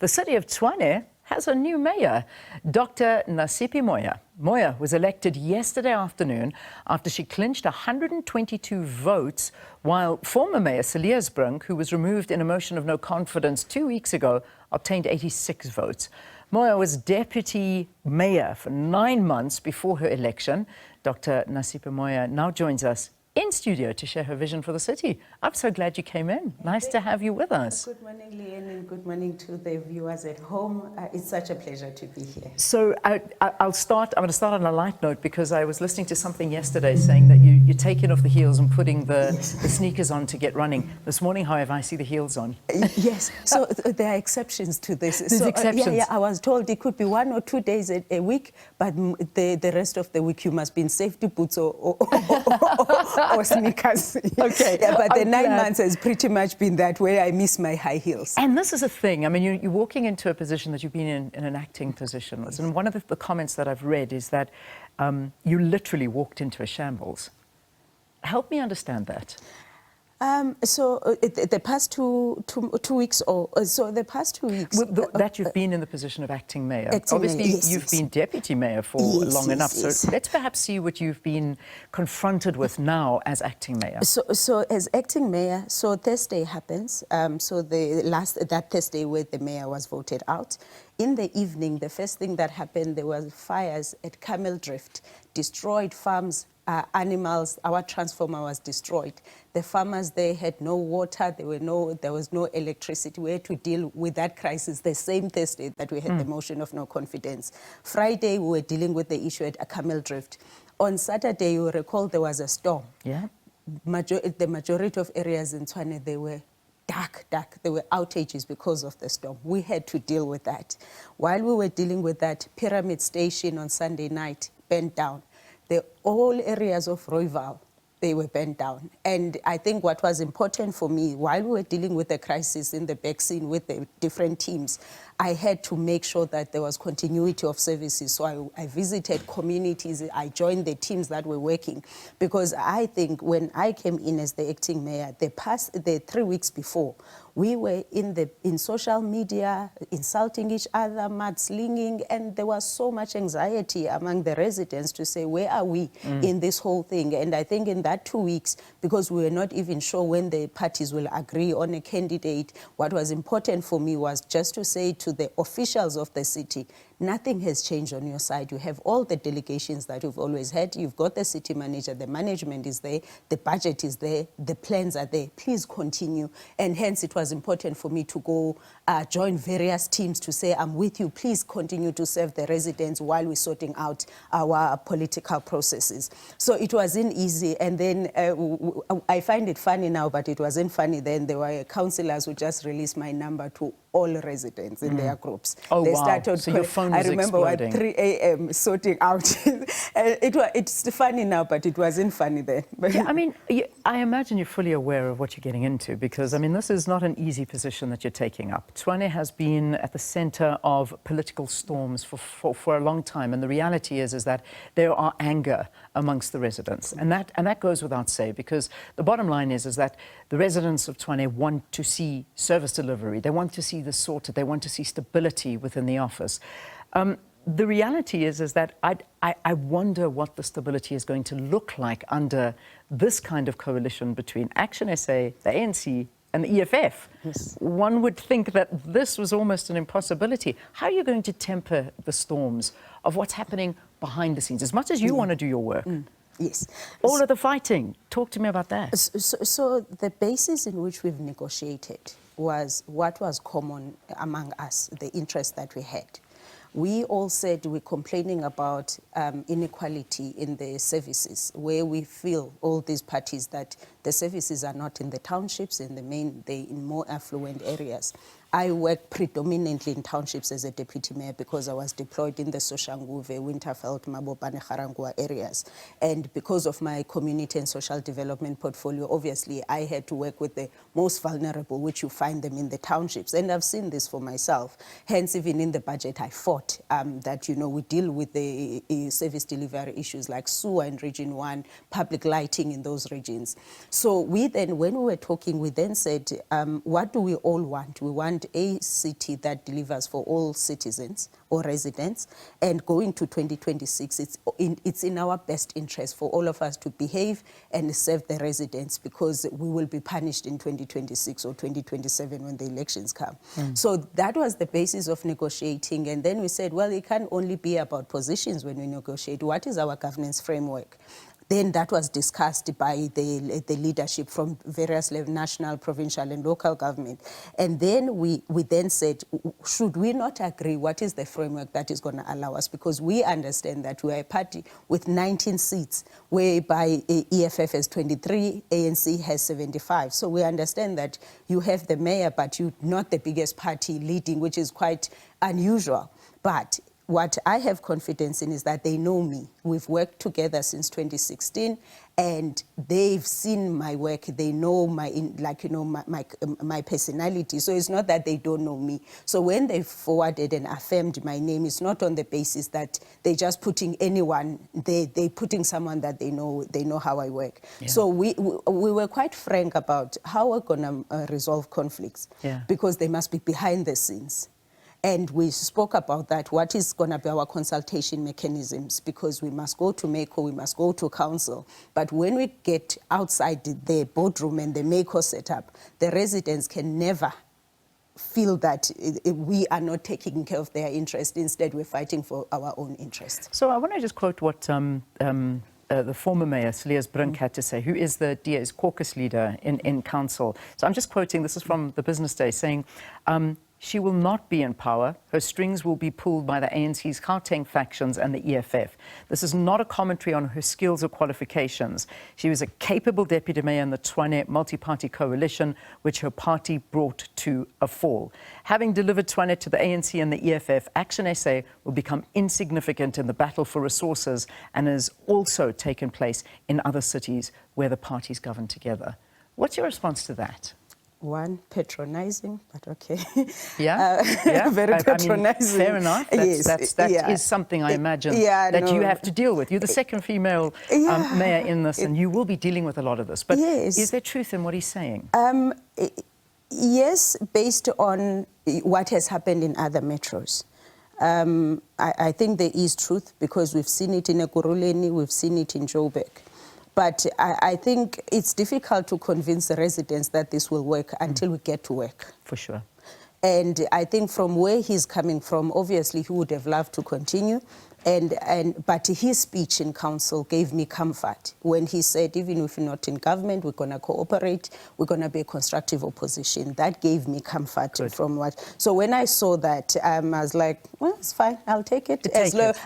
The city of Tshwane has a new mayor, Dr. Nasiphi Moya. Moya was elected yesterday afternoon after she clinched 122 votes, while former mayor Cilliers Brink, who was removed in a motion of no confidence 2 weeks ago, obtained 86 votes. Moya was deputy mayor for 9 months before her election. Dr. Nasiphi Moya now joins us in studio to share her vision for the city. I'm so glad you came in. Nice to have you with us. Good morning, Leanne, and good morning to the viewers at home. It's such a pleasure to be here. So I'm going to start on a light note, because I was listening to something yesterday saying that you're taking off the heels and putting the sneakers on to get running. This morning, however, I see the heels on. Yes, so there are exceptions to this. There's exceptions. Yeah, I was told it could be 1 or 2 days a week, but the rest of the week you must be in safety boots or sneakers. Okay. Yeah, but the 9 months has pretty much been that way. I miss my high heels. And this is a thing. I mean, you're walking into a position that you've been in an acting position. And one of the comments that I've read is that you literally walked into a shambles. Help me understand that. The past two weeks, the past 2 weeks... Well, that you've been in the position of acting mayor. Obviously, mayor, yes, you've been deputy mayor for long enough. So let's perhaps see what you've been confronted with now as acting mayor. So as acting mayor, so Thursday happens. That Thursday where the mayor was voted out. In the evening, the first thing that happened, there was fires at Camel Drift, destroyed farms, animals. Our transformer was destroyed. The farmers, they had no water, there was no electricity. We had to deal with that crisis the same Thursday that we had the motion of no confidence. Friday, we were dealing with the issue at Camel Drift. On Saturday, you recall there was a storm. Yeah. The majority of areas in Tshwane, they were dark. There were outages because of the storm. We had to deal with that. While we were dealing with that, Pyramid Station on Sunday night burnt down. All areas of Rooiwal, they were burnt down. And I think what was important for me, while we were dealing with the crisis in the back scene with the different teams, I had to make sure that there was continuity of services. So I visited communities, I joined the teams that were working, because I think when I came in as the acting mayor, the 3 weeks before, we were in social media, insulting each other, mudslinging, and there was so much anxiety among the residents to say, where are we in this whole thing? And I think in that 2 weeks, because we were not even sure when the parties will agree on a candidate, what was important for me was just to say to the officials of the city, nothing has changed on your side. You have all the delegations that you've always had. You've got the city manager, the management is there, the budget is there, the plans are there. Please continue. And hence it was important for me to go join various teams to say, I'm with you. Please continue to serve the residents while we're sorting out our political processes. So it wasn't easy. And then I find it funny now, but it wasn't funny then. There were councillors who just released my number to all residents in their groups. Oh, they wow. started, so your phone was I remember exploding. at 3 a.m. sorting out. It's funny now, but it wasn't funny then. Yeah, I mean, I imagine you're fully aware of what you're getting into, because, I mean, this is not an easy position that you're taking up. Tshwane has been at the center of political storms for a long time, and the reality is that there are anger amongst the residents, and that goes without say, because the bottom line is that the residents of Tshwane want to see service delivery, they want to see this sorted, they want to see stability within the office. The reality is that I wonder what the stability is going to look like under this kind of coalition between Action SA, the ANC, and the EFF. Yes. One would think that this was almost an impossibility. How are you going to temper the storms of what's happening behind the scenes, as much as you want to do your work? Yes. All of the fighting. Talk to me about that. So the basis in which we've negotiated was what was common among us, the interest that we had. We all said we're complaining about inequality in the services, where we feel, all these parties, that the services are not in the townships, they're in more affluent areas. I worked predominantly in townships as a deputy mayor because I was deployed in the Soshanguve, Winterveld, Mabopane, Garangwa areas. And because of my community and social development portfolio, obviously I had to work with the most vulnerable, which you find them in the townships. And I've seen this for myself. Hence, even in the budget, I fought that, we deal with the service delivery issues like sewer in Region 1, public lighting in those regions. So we then, when we were talking, we then said, what do we all want? We want want a city that delivers for all citizens or residents, and going to 2026, it's in our best interest for all of us to behave and serve the residents, because we will be punished in 2026 or 2027 when the elections come. So that was the basis of negotiating, and then we said, well, it can only be about positions when we negotiate. What is our governance framework? Then that was discussed by the leadership from various national, provincial and local government. And then we then said, should we not agree what is the framework that is going to allow us? Because we understand that we are a party with 19 seats, whereby EFF has 23, ANC has 75. So we understand that you have the mayor, but you're not the biggest party leading, which is quite unusual. But what I have confidence in is that they know me. We've worked together since 2016, and they've seen my work. They know my personality. So it's not that they don't know me. So when they forwarded and affirmed my name, it's not on the basis that they're just putting anyone. They're putting someone that they know how I work. Yeah. So we were quite frank about how we're gonna resolve conflicts, because they must be behind the scenes. And we spoke about that, what is going to be our consultation mechanisms, because we must go to MECO, we must go to council. But when we get outside the boardroom and the MECO setup, the residents can never feel that we are not taking care of their interest. Instead, we're fighting for our own interests. So I want to just quote what the former mayor, Cilliers Brink, had to say, who is the DA's caucus leader in council. So I'm just quoting, this is from the Business Day, saying, she will not be in power. Her strings will be pulled by the ANC's Gauteng factions and the EFF. This is not a commentary on her skills or qualifications. She was a capable deputy mayor in the Tshwane multi-party coalition, which her party brought to a fall. Having delivered Tshwane to the ANC and the EFF, Action SA will become insignificant in the battle for resources, and has also taken place in other cities where the parties govern together. What's your response to that? One, patronizing, but okay. Yeah, very patronizing. I mean, fair enough. That is something I imagine that you have to deal with. You're the second female mayor in this, and you will be dealing with a lot of this. But is there truth in what he's saying? Yes, based on what has happened in other metros. I think there is truth, because we've seen it in Ekurhuleni, we've seen it in Joburg. But I think it's difficult to convince the residents that this will work until we get to work. For sure. And I think from where he's coming from, obviously he would have loved to continue. But his speech in council gave me comfort when he said, even if we're not in government, we're going to cooperate, we're going to be a constructive opposition. That gave me comfort. Good. From what. So when I saw that, I was like, well, it's fine, I'll take it.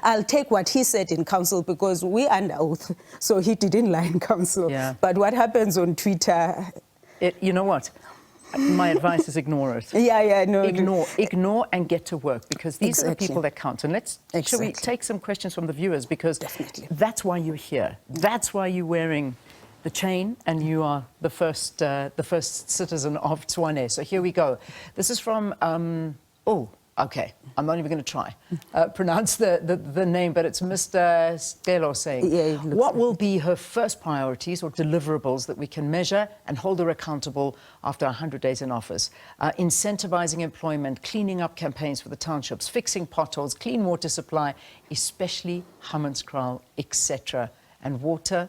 I'll take what he said in council, because we're under oath. So he didn't lie in council. Yeah. But what happens on Twitter... you know what? My advice is ignore it. No. Ignore and get to work, because these are the people that count. And shall we take some questions from the viewers, because that's why you're here. That's why you're wearing the chain, and you are the first citizen of Tshwane. So here we go. This is from okay, I'm not even going to try pronounce the name, but it's Mr. Stelo saying, what will be her first priorities or deliverables that we can measure and hold her accountable after 100 days in office? Incentivizing employment, cleaning up campaigns for the townships, fixing potholes, clean water supply, especially Hammanskraal, etc. And water,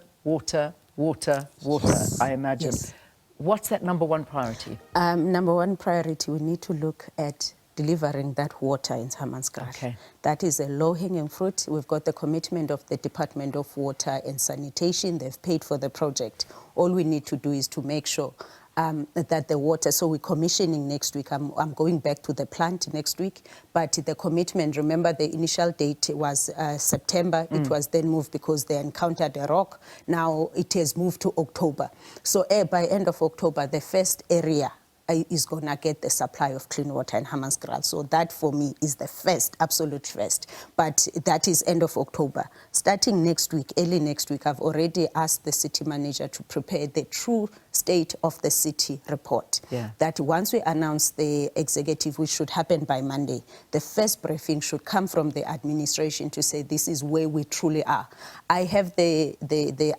I imagine. Yes. What's that number one priority? Number one priority, we need to look at delivering that water in Hammanskraal. Okay. That is a low-hanging fruit. We've got the commitment of the Department of Water and Sanitation. They've paid for the project. All we need to do is to make sure that the water, so we're commissioning next week. I'm going back to the plant next week, but the commitment, remember the initial date was September. It was then moved because they encountered a rock. Now it has moved to October. So by end of October, the first area is going to get the supply of clean water in Hammanskraal. So that for me is the first, absolute first. But that is end of October. Starting next week, early next week, I've already asked the city manager to prepare the true State of the City report. Yeah. That once we announce the executive, which should happen by Monday, the first briefing should come from the administration to say this is where we truly are. I have the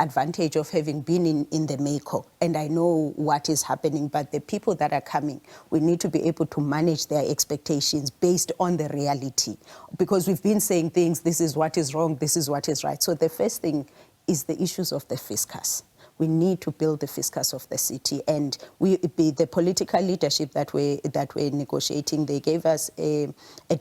advantage of having been in the MACO, and I know what is happening, but the people that are coming, we need to be able to manage their expectations based on the reality. Because we've been saying things, this is what is wrong, this is what is right. So the first thing is the issues of the fiscus. We need to build the fiscus of the city, and the political leadership that we're negotiating, they gave us a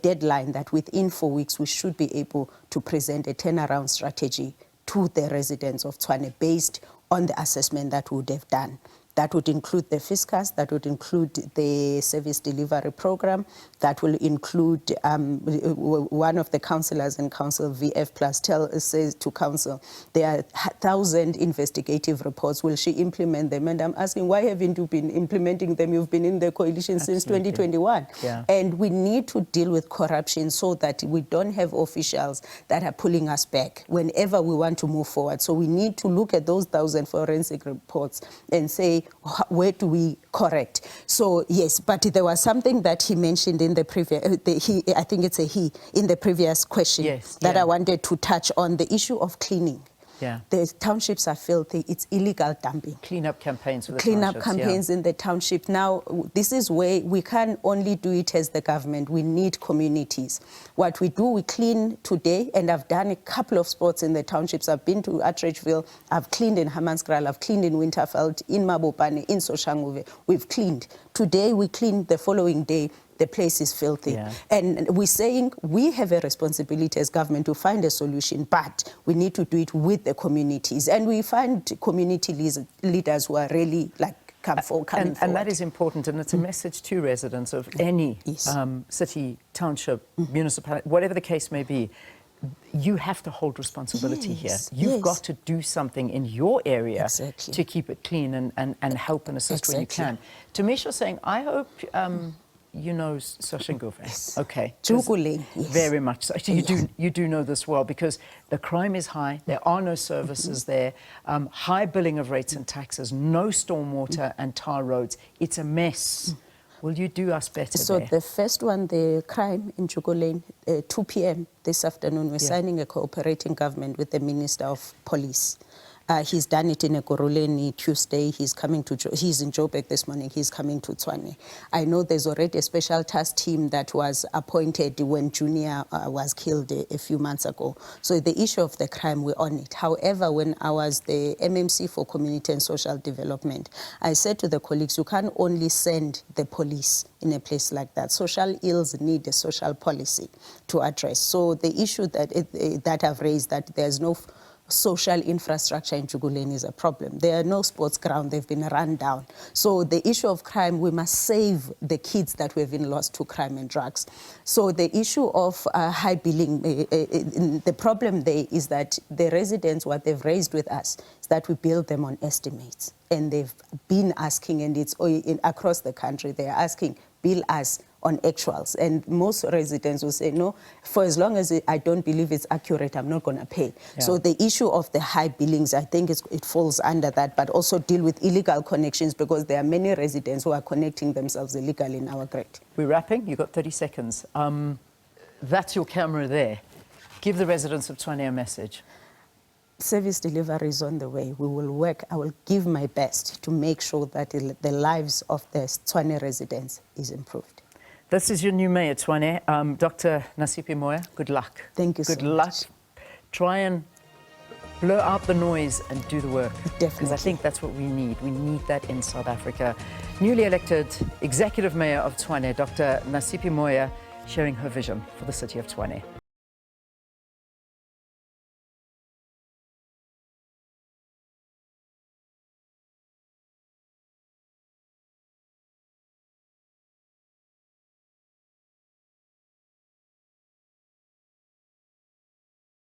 deadline that within 4 weeks we should be able to present a turnaround strategy to the residents of Tshwane based on the assessment that we would have done. That would include the fiscus, that would include the service delivery program, that will include one of the councillors in council, VF Plus, says to council, there are 1,000 investigative reports. Will she implement them? And I'm asking, why haven't you been implementing them? You've been in the coalition since 2021. Yeah. And we need to deal with corruption so that we don't have officials that are pulling us back whenever we want to move forward. So we need to look at those 1,000 forensic reports and say, where do we correct? So yes, but there was something that he mentioned in the previous, I think it's a he, in the previous question, yes, that yeah. I wanted to touch on, the issue of cleaning. Yeah. The townships are filthy. It's illegal dumping. Clean-up campaigns for the Clean-up townships, campaigns in the township. Now, this is where we can't only do it as the government. We need communities. What we do, we clean today, and I've done a couple of spots in the townships. I've been to Atteridgeville, I've cleaned in Hammanskraal, I've cleaned in Winterveld, in Mabopane, in Soshanguve. We've cleaned. Today, we clean. The following day, the place is filthy. Yeah. And we're saying we have a responsibility as government to find a solution, but we need to do it with the communities. And we find community leaders who are really coming forward. And that is important, and it's a message to residents of any Yes. city, township, municipality, whatever the case may be. You have to hold responsibility Yes, here. You've yes. got to do something in your area Exactly. to keep it clean and help and assist where you Exactly. can. Tamisha saying, I hope you know Soshanguve. Yes. Okay. 'Cause Juguling, yes. Very much so. So Yeah. you do know this well, because the crime is high, there are no services there, high billing of rates and taxes, no stormwater and tar roads. It's a mess. Will you do us better So there? the first one, the crime in Juguling, 2 p.m. this afternoon, we're signing a cooperating government with the Minister of Police. He's done it in Ekurhuleni Tuesday. He's in Joburg this morning. He's coming to Tshwane. I know there's already a special task team that was appointed when Junior was killed a few months ago. So the issue of the crime, we're on it. However, when I was the MMC for Community and Social Development, I said to the colleagues, you can't only send the police in a place like that. Social ills need a social policy to address. So the issue that I've raised, that there's no social infrastructure in Juguling, is a problem. There are no sports grounds, they've been run down. So the issue of crime, we must save the kids that we've been lost to crime and drugs. So the issue of high billing, the problem there is that the residents, what they've raised with us, is that we bill them on estimates. And they've been asking, and it's across the country, they're asking, bill us on actuals. And most residents will say, no, for as long as I don't believe it's accurate, I'm not going to pay. Yeah. So the issue of the high billings, I think it falls under that, but also deal with illegal connections, because there are many residents who are connecting themselves illegally in our grid. We're wrapping. You've got 30 seconds. That's your camera there. Give the residents of Tshwane a message. Service delivery is on the way. We will work. I will give my best to make sure that the lives of the Tshwane residents is improved. This is your new mayor, Tshwane. Dr. Nasiphi Moya, good luck. Thank you so much. Good luck. Try and blur out the noise and do the work. Definitely. Because I think that's what we need. We need that in South Africa. Newly elected Executive Mayor of Tshwane, Dr. Nasiphi Moya, sharing her vision for the city of Tshwane.